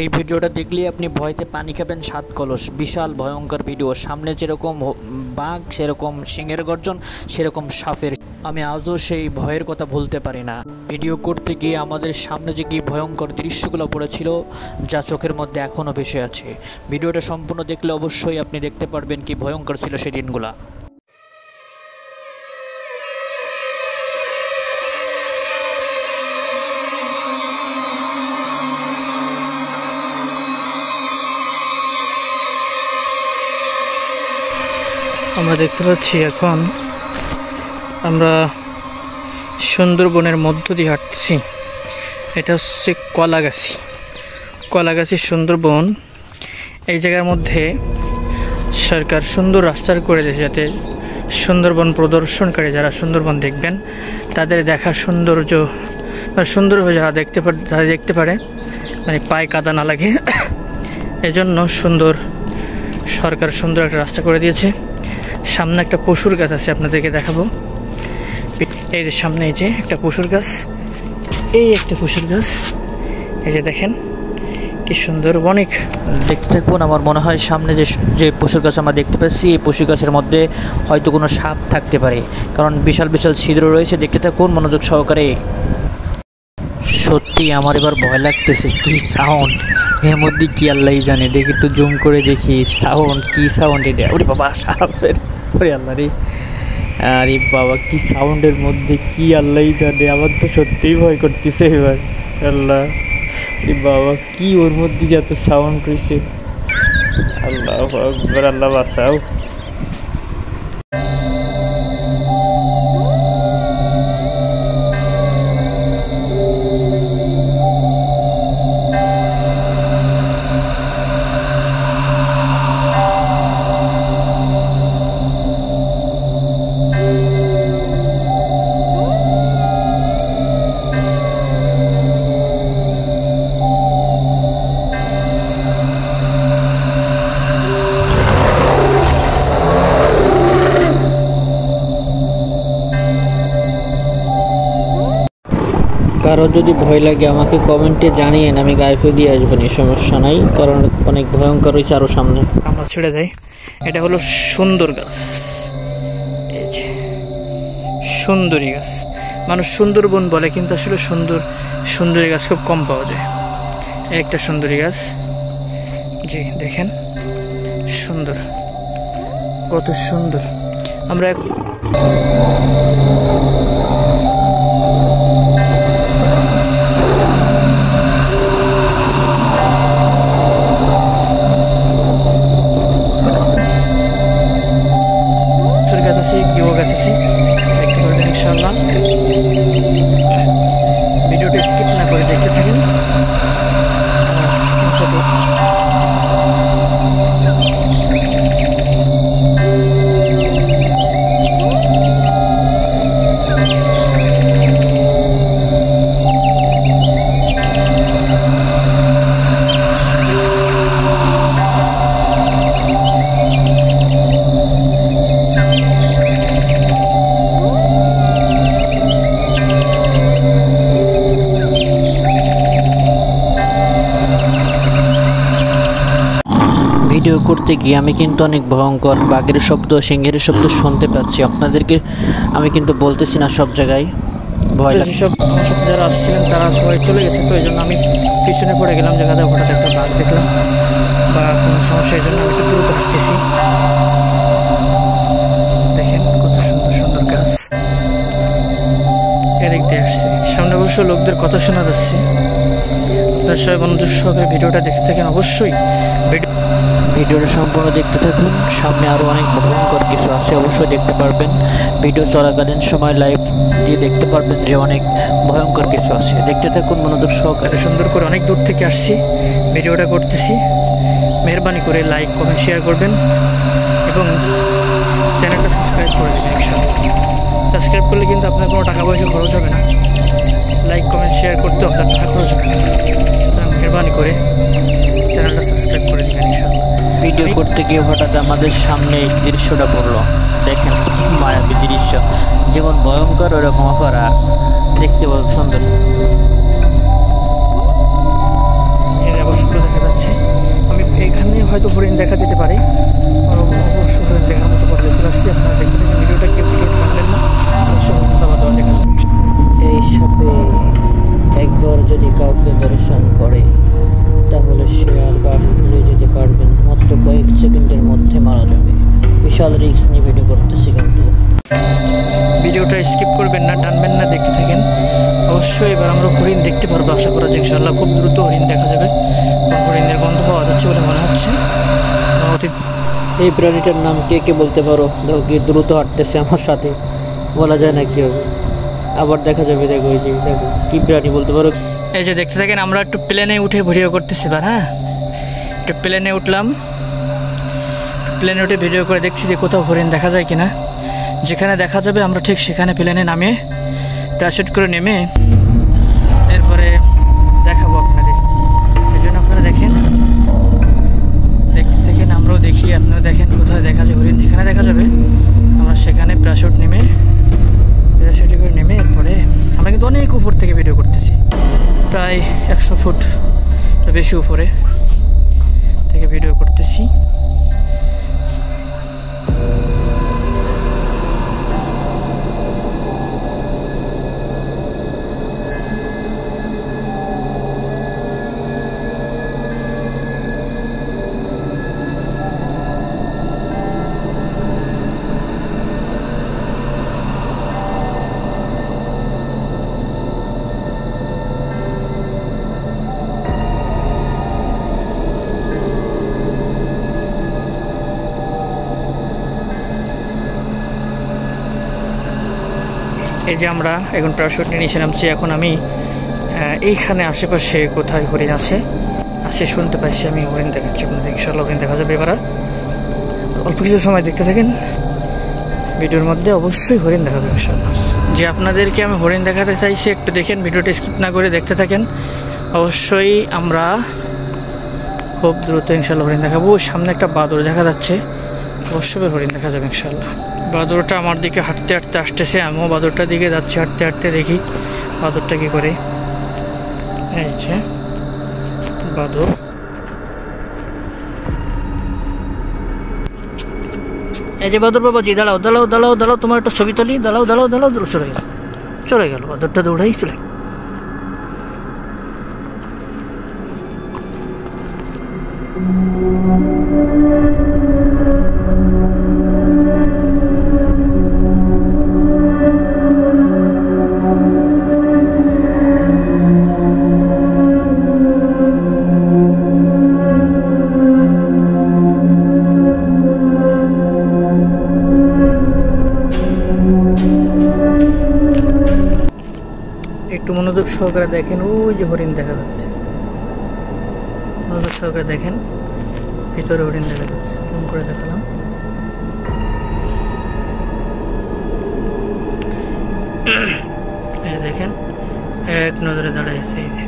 এই ভিডিওটা দেখলেই আপনি ভয়তে পানি খাবেন 7 কলস। বিশাল ভয়ঙ্কর ভিডিও। সামনে যেরকম বাঘ, সেরকম সিংহের গর্জন, সেরকম সাপের। আমি আজও সেই ভয়ের কথা ভুলতে পারি না। ভিডিও করতে গিয়ে আমাদের সামনে যে কি ভয়ঙ্কর দৃশ্যগুলো পড়েছিল, যা চোখের মধ্যে এখনও ভেসে আছে। ভিডিওটা সম্পূর্ণ দেখলে অবশ্যই আপনি দেখতে পারবেন কি ভয়ঙ্কর ছিল সেই দিনগুলা। আমরা দেখতে পাচ্ছি এখন আমরা সুন্দরবনের মধ্য দিয়ে হাঁটতেছি। এটা হচ্ছে কলাগাছি সুন্দরবন। এই জায়গার মধ্যে সরকার সুন্দর রাস্তা করে দিয়েছে, যাতে সুন্দরবন প্রদর্শনকারী যারা সুন্দরবন দেখবেন তাদের দেখার সৌন্দর্য সুন্দরভাবে যারা দেখতে পারে, মানে পায়ে কাদা না লাগে। এজন্য সরকার সুন্দর একটা রাস্তা করে দিয়েছে। সামনে একটা পশুর গাছ আছে, আপনাদেরকে দেখাবো। এই যে সামনে এই যে একটা পশুর গাছ, এই একটা পশুর গাছ, এই যে দেখেন কি সুন্দর। অনেক দেখতে থাকুন। আমার মনে হয় সামনে যে পশুর গাছ আমরা দেখতে পাচ্ছি, এই পশু গাছের মধ্যে হয়তো কোনো সাপ থাকতে পারে, কারণ বিশাল বিশাল ছিদ্র রয়েছে। দেখতে থাকুন মনোযোগ সহকারে। সত্যি আমার এবার ভয় লাগতেছে। কি সাউন্ড এর মধ্যে, কি আল্লাহ জানে। দেখি একটু জুম করে দেখি সাউন্ড, কি সাউন্ড এটা। ওরে বাবা, সাপের! ওরে আল্লাহ রে, আরে বাবা, কি সাউন্ডের মধ্যে, কি আল্লাহ জানে। আমার তো সত্যিই ভয় করতেছে এবার। আল্লাহ রে বাবা, কি ওর মধ্যে যে এত সাউন্ড রয়েছে। আল্লাহ আকবার, আল্লাহ বাঁচাও। কারো যদি ভয় লাগে আমাকে কমেন্টে জানিয়েন, আমি গাইফে দিয়ে আসবো, সমস্যা নাই, কারণ অনেক ভয়ঙ্কর হয়েছে আরও সামনে। আমরা ছেড়ে যাই। এটা হলো সুন্দর গাছ, এই যে সুন্দরী গাছ। মানুষ সুন্দরবন বলে, কিন্তু আসলে সুন্দরী গাছ খুব কম পাওয়া যায়। একটা সুন্দরী গাছ, জি দেখেন সুন্দর, কত সুন্দর। আমরা গাছ আছে, দেখতে পারবেন ইনশাআল্লাহ। ভিডিওটি স্কিপ না করে দেখতে থাকেন। ভিডিও করতে গিয়ে আমি কিন্তু অনেক ভয়ঙ্কর বাঘের শব্দ, সিংহের শব্দ শুনতে পাচ্ছি। আপনাদেরকে আমি কিন্তু বলতেছি না সব জায়গায় ভয় লাগে। সব আমার সাথে যারা আসছিলেন তারা সবাই চলে গেছে, তো এই জন্য আমি পিছনে পড়ে গেলাম। জায়গাতে হঠাৎ একটা বাঘ দেখলাম বা কোনো সমস্যা, এই জন্য আমি একটু দ্রুত হাঁটতেছি। দেখেন কত সুন্দর সুন্দর গাছ। এদিক দিয়ে আসছে, সামনে অবশ্য লোকদের কথা শোনা যাচ্ছে। আপনারা সবাই মনোযোগ সহকারে ভিডিওটা দেখতে থাকেন অবশ্যই। ভিডিওটা সম্পূর্ণ দেখতে থাকুন। সামনে আরও অনেক ভয়ঙ্কর কিছু আছে, অবশ্যই দেখতে পারবেন। ভিডিও চলাকালীন সময় লাইভ দিয়ে দেখতে পারবেন যে অনেক ভয়ঙ্কর কিছু আছে। দেখতে থাকুন মনোযোগ সহকারে। সুন্দর করে অনেক দূর থেকে আসছি, ভিডিওটা করতেছি। মেহরবানি করে লাইক, কমেন্ট, শেয়ার করবেন এবং চ্যানেলটা সাবস্ক্রাইব করে দেবেন ইনশাআল্লাহ। সাবস্ক্রাইব করলে কিন্তু আপনার কোনো টাকা পয়সা খরচ হবে না। লাইক, কমেন্ট, শেয়ার করতে আপনার টাকা খরচ হবে না। মেহরবানি করে চ্যানেলটা সাবস্ক্রাইব করে দেবেন ইনশাআল্লাহ। ভিডিও করতে গিয়ে হঠাৎ আমাদের সামনে এই দৃশ্যটা পড়লো। দেখেন কি মায়াবী দৃশ্য, যেমন ভয়ঙ্কর ওরকম অপরা, দেখতে সুন্দর। এর আবার সুন্দর হয়তো হরিণ দেখা যেতে পারে, অবশ্যই হরিণ দেখার মতো পর্যায়ে চলে আসছি। আপনারা দেখতে থাকেন ভিডিওটা, কেউ ভিডিও থাকবেন না, অবশ্যই ধন্যবাদ দেখা যাবে। এই সাপে একবার যদি কাউকে দর্শন করে তাহলে সে আর বাড়ি ফিরে যেতে পারবেন, মাত্র কয়েক সেকেন্ডের মধ্যে মারা যাবে। বিশাল রিস্ক নিয়ে ভিডিও করতেছি, কিন্তু ভিডিওটা স্কিপ করবেন না, টানবেন না, দেখতে থাকেন। অবশ্যই এবার আমরা হরিণ দেখতে পারবো, আশা করা যায় ইনশাআল্লাহ খুব দ্রুত হরিণ দেখা যাবে। হরিণের গন্ধ পাওয়া যাচ্ছে বলে মনে হচ্ছে। এই প্রাণীটার নাম কে কে বলতে পারো? দেখো কি দ্রুত হাঁটতেছে আমার সাথে, বলা যায় না কি হবে, আবার দেখা যাবে। দেখো ওই যে, দেখো কি প্রাণী বলতে পারো? এই যে দেখতে থাকেন, আমরা একটু প্লেনে উঠে ভিডিও করতেছি এবার। হ্যাঁ, একটু প্লেনে উঠলাম, প্লেনে উঠে ভিডিও করে দেখছি যে কোথাও হরিণ দেখা যায় কিনা। যেখানে দেখা যাবে আমরা ঠিক সেখানে প্লেনে নামে প্যারাশুট করে নেমে এরপরে দেখাবো আপনাদের। এই জন্য আপনারা দেখেন, দেখতে থাকেন, আমরাও দেখি, আপনারা দেখেন কোথায় দেখা যায় হরিণ। যেখানে দেখা যাবে আমরা সেখানে প্যারাশুট করে নেমে এরপরে আমরা কিন্তু অনেক উপর থেকে ভিডিও করতেছি, প্রায় 100 ফুট বেশি উপরে থেকে ভিডিও করতেছি। এই যে আমরা এখন প্যারাশুট নিয়ে নিচে নামছি। এখন আমি এইখানে আশেপাশে কোথায় হরিণ আছে শুনতে পাইছি, আমি হরিণ দেখাচ্ছি আপনাদের। ইনশাআল্লাহ হরিণ দেখা যাবে এবার। অল্প কিছু সময় দেখতে থাকেন, ভিডিওর মধ্যে অবশ্যই হরিণ দেখা যাবে ইনশাআল্লাহ। যে আপনাদেরকে আমি হরিণ দেখাতে চাইছি, একটু দেখেন, ভিডিওটা স্কিপ না করে দেখতে থাকেন। অবশ্যই আমরা খুব দ্রুত ইনশাআল্লাহ হরিণ দেখাবো। সামনে একটা বাদর দেখা যাচ্ছে, অবশ্যই হরিণ দেখা যাবে ইনশাআল্লাহ। বাদরটা আমার দিকে হাঁটতে হাঁটতে আসতেছে, আমিও বাদরটার দিকে যাচ্ছি হাঁটতে হাঁটতে। দেখি বাদরটা কি করে। এই যে বাদর, এই যে বাদর বাবাজি, দাঁড়াও দাঁড়াও দাঁড়াও দাঁড়াও, তোমার একটা ছবি তুলি, দাঁড়াও দাঁড়াও দাঁড়াও। চলে গেল বাদরটা, দৌড়াই চলে। একটু মনোযোগ সহকারে দেখেন, ওই যে হরিণ দেখা যাচ্ছে। মনোযোগ সহকারে দেখেন, ভিতরে হরিণ দেখা যাচ্ছে। জুম করে দেখালাম। এই যে দেখেন, এক নজরে দাঁড়ায় আছে। এই যে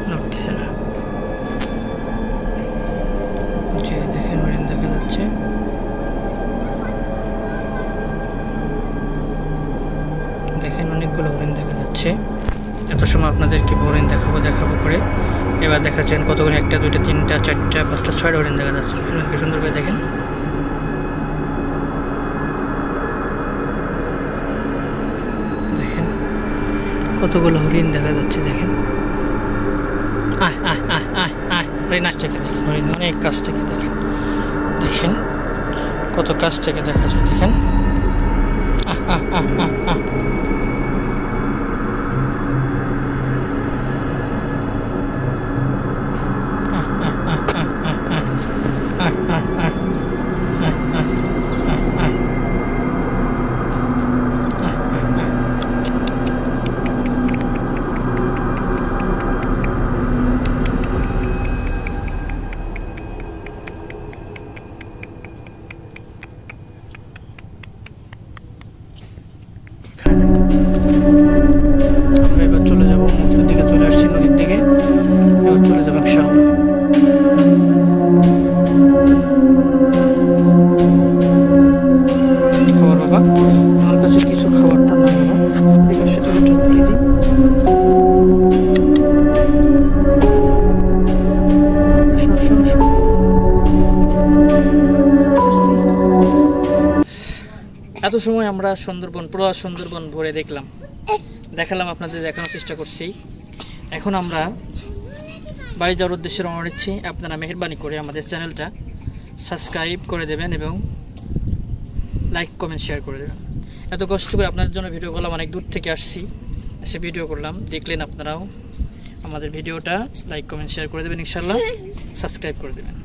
নড়তেছে না। দেখেন হরিণ দেখা যাচ্ছে। দেখেন অনেকগুলো হরিণ দেখা যাচ্ছে। এত সময় আপনাদেরকে হরিণ দেখাবো করে এবার দেখাচ্ছেন কতগুলো, 1টা 2টা 3টা 4টা 5টা 6টা হরিণ দেখা যাচ্ছে। কি সুন্দর করে দেখেন। দেখেন কতগুলো হরিণ দেখা যাচ্ছে। দেখেন আয় আয় আয় আয় আয়, হরিণ আসছে। দেখেন হরিণ অনেক কাছ থেকে দেখেন, দেখেন কত কাছ থেকে দেখা যায়। দেখেন আহ আহ আহ আহ আহ। Kind of. এত সময় আমরা সুন্দরবন, পুরো সুন্দরবন ভরে দেখালাম, আপনাদের দেখানোর চেষ্টা করছি। এখন আমরা বাড়ি যাওয়ার উদ্দেশ্যে রওনা দিচ্ছি। আপনারা মেহেরবানি করে আমাদের চ্যানেলটা সাবস্ক্রাইব করে দেবেন এবং লাইক কমেন্ট শেয়ার করে দেবেন। এত কষ্ট করে আপনাদের জন্য ভিডিও করলাম, অনেক দূর থেকে আসছি, এসে ভিডিও করলাম, দেখলেন আপনারাও আমাদের ভিডিওটা লাইক কমেন্ট শেয়ার করে দেবেন, ইনশাল্লাহ সাবস্ক্রাইব করে দেবেন।